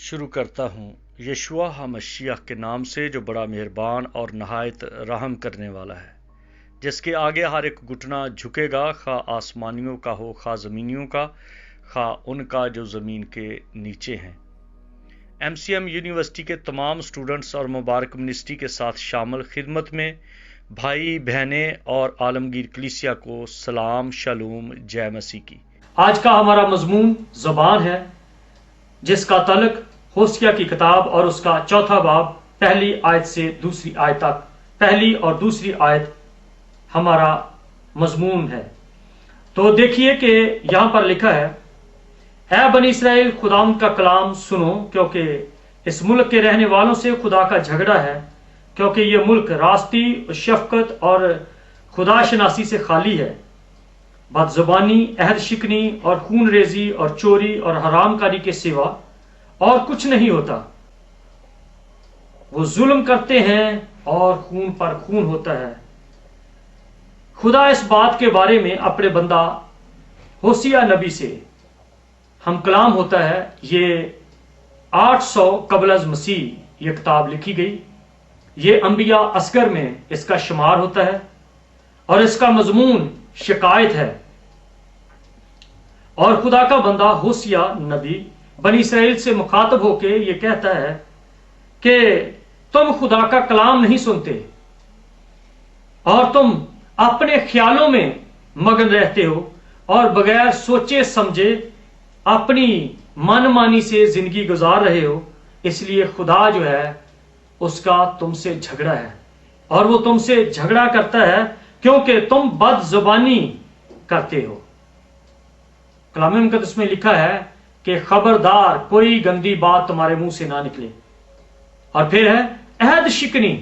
شروع کرتا ہوں یشوع مسیح کے نام سے جو بڑا مہربان اور نہایت رحم کرنے والا ہے، جس کے آگے ہر ایک گھٹنا جھکے گا، خواہ آسمانیوں کا ہو خواہ زمینیوں کا، خواہ ان کا جو زمین کے نیچے ہیں۔ MCM یونیورسٹی کے تمام سٹوڈنٹس اور مبارک منسٹری کے ساتھ شامل خدمت میں بھائی بہنیں اور عالمگیر کلیسیا کو سلام، شالوم، جے مسیح کی۔ آج کا ہمارا مضمون زبان ہے، جس کا تعلق ہوسیا کی کتاب اور اس کا 4 باب پہلی آیت سے دوسری آیت تک، پہلی اور دوسری آیت ہمارا مضمون ہے۔ تو دیکھیے کہ یہاں پر لکھا ہے، اے بنی اسرائیل، خداوند کا کلام سنو، کیونکہ اس ملک کے رہنے والوں سے خدا کا جھگڑا ہے، کیونکہ یہ ملک راستی، شفقت اور خدا شناسی سے خالی ہے۔ بد زبانی، عہد شکنی اور خون ریزی اور چوری اور حرام کاری کے سوا اور کچھ نہیں ہوتا۔ وہ ظلم کرتے ہیں اور خون پر خون ہوتا ہے۔ خدا اس بات کے بارے میں اپنے بندہ ہوسیا نبی سے ہم کلام ہوتا ہے۔ یہ 800 قبل از مسیح یہ کتاب لکھی گئی۔ یہ انبیاء اصغر میں اس کا شمار ہوتا ہے اور اس کا مضمون شکایت ہے۔ اور خدا کا بندہ ہوسیا نبی بنی اسرائیل سے مخاطب ہو کے یہ کہتا ہے کہ تم خدا کا کلام نہیں سنتے اور تم اپنے خیالوں میں مگن رہتے ہو اور بغیر سوچے سمجھے اپنی من مانی سے زندگی گزار رہے ہو۔ اس لیے خدا جو ہے اس کا تم سے جھگڑا ہے، اور وہ تم سے جھگڑا کرتا ہے کیونکہ تم بد زبانی کرتے ہو۔ کلام مقدس میں لکھا ہے کہ خبردار کوئی گندی بات تمہارے منہ سے نہ نکلے۔ اور پھر ہے عہد شکنی،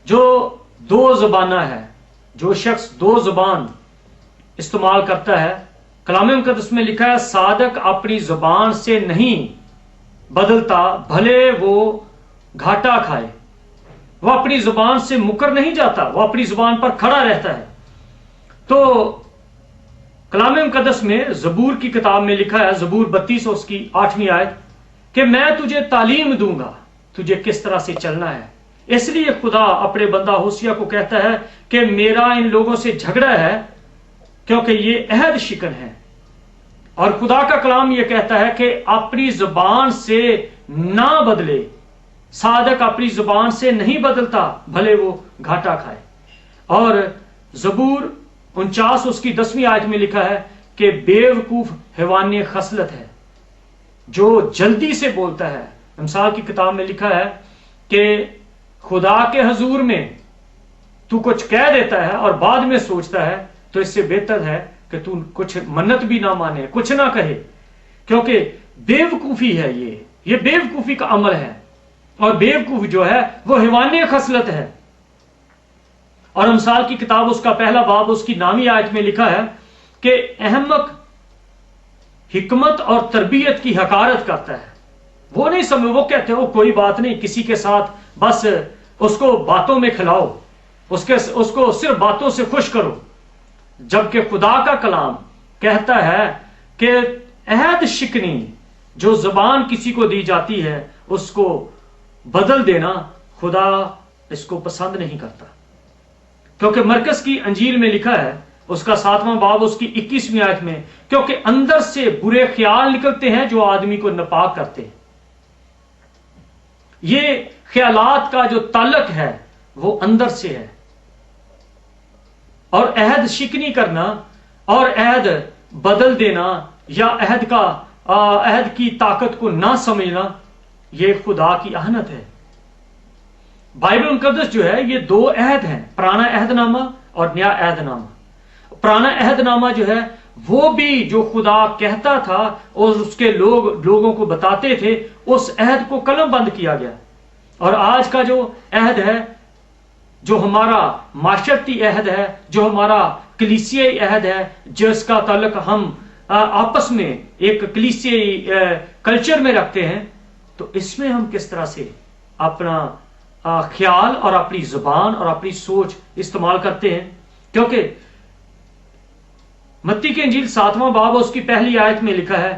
جو 2 زبانہ ہے، جو شخص 2 زبان استعمال کرتا ہے۔ کلام مقدس میں لکھا ہے، صادق اپنی زبان سے نہیں بدلتا بھلے وہ گھاٹا کھائے۔ وہ اپنی زبان سے مکر نہیں جاتا، وہ اپنی زبان پر کھڑا رہتا ہے۔ تو کلام مقدس میں زبور کی کتاب میں لکھا ہے، زبور 32 اور اس کی 8ویں آیت، کہ میں تجھے تعلیم دوں گا تجھے کس طرح سے چلنا ہے۔ اس لیے خدا اپنے بندہ ہوسیا کو کہتا ہے کہ میرا ان لوگوں سے جھگڑا ہے کیونکہ یہ عہد شکن ہے۔ اور خدا کا کلام یہ کہتا ہے کہ اپنی زبان سے نہ بدلے، صادق اپنی زبان سے نہیں بدلتا بھلے وہ گھاٹا کھائے۔ اور زبور 49 اس کی 10ویں آیت میں لکھا ہے کہ بے وقوف حیوان خصلت ہے، جو جلدی سے بولتا ہے۔ امثال کی کتاب میں لکھا ہے کہ خدا کے حضور میں تو کچھ کہہ دیتا ہے اور بعد میں سوچتا ہے، تو اس سے بہتر ہے کہ تو کچھ منت بھی نہ مانے، کچھ نہ کہے، کیونکہ بے وقوفی ہے، یہ بے وقوفی کا عمل ہے، اور بے وقوف جو ہے وہ حیوان خصلت ہے۔ اور امثال کی کتاب اس کا 1 باب اس کی 9ویں آیت میں لکھا ہے کہ احمق حکمت اور تربیت کی حقارت کرتا ہے۔ وہ نہیں سمجھ، وہ کہتے ہیں وہ کوئی بات نہیں، کسی کے ساتھ بس اس کو باتوں میں کھلاؤ، اس کو صرف باتوں سے خوش کرو، جبکہ خدا کا کلام کہتا ہے کہ عہد شکنی، جو زبان کسی کو دی جاتی ہے اس کو بدل دینا خدا اس کو پسند نہیں کرتا۔ کیونکہ مرکز کی انجیل میں لکھا ہے، اس کا 7واں باب اس کی 21ویں آیت میں، کیونکہ اندر سے برے خیال نکلتے ہیں جو آدمی کو ناپاک کرتے ہیں۔ یہ خیالات کا جو تعلق ہے وہ اندر سے ہے۔ اور عہد شکنی کرنا اور عہد بدل دینا یا عہد کی طاقت کو نہ سمجھنا، یہ خدا کی اہانت ہے۔ بائبل مقدس جو ہے یہ 2 عہد ہیں، پرانا عہد نامہ اور نیا عہد نامہ۔ پرانا عہد نامہ جو ہے وہ بھی جو خدا کہتا تھا اور اس کے لوگوں کو بتاتے تھے، اس عہد کو قلم بند کیا گیا۔ اور آج کا جو عہد ہے، جو ہمارا معاشرتی عہد ہے، جو ہمارا کلیسیائی عہد ہے، جس کا تعلق ہم آپس میں ایک کلیسیائی کلچر میں رکھتے ہیں، تو اس میں ہم کس طرح سے اپنا خیال اور اپنی زبان اور اپنی سوچ استعمال کرتے ہیں۔ کیونکہ متی کی انجیل 7واں باب اس کی 1 آیت میں لکھا ہے